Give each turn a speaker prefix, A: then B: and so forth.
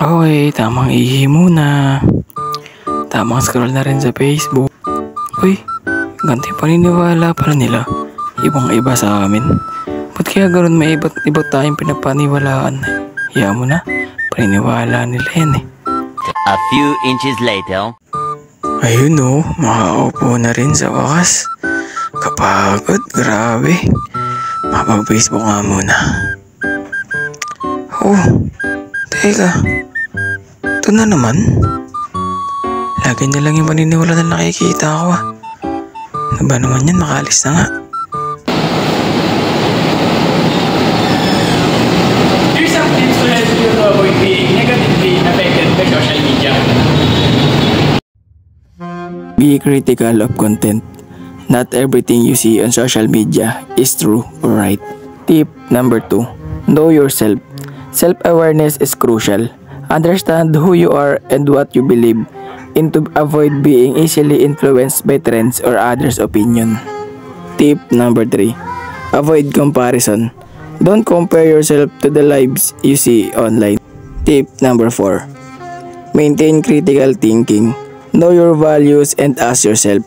A: Okay, tamang ihi muna. Tamang scroll na rin sa Facebook. Uy, ganito yung paniniwala pala nila. Ibang iba sa amin. Ba't kaya ganoon may iba't tayong pinapaniwalaan? Hiya mo na, paniniwala nila yan eh.
B: A few inches later.
A: Ayun o, makaupo na rin sa wakas. Kapagod, grabe. Mapag-Facebook nga muna. Oh, teka. Ito na naman. Lagi na lang yung maniniwala na nakikita ko ah. Ano ba naman yan, makaalis na nga.
C: Here's some tips to help you to avoid being negatively affected by social media.
A: Be critical of content. Not everything you see on social media is true or right. Tip number 2. Know yourself. Self-awareness is crucial. Understand who you are and what you believe and to avoid being easily influenced by trends or others' opinion. Tip number 3. Avoid comparison. Don't compare yourself to the lives you see online. Tip number 4. Maintain critical thinking. Know your values and ask yourself,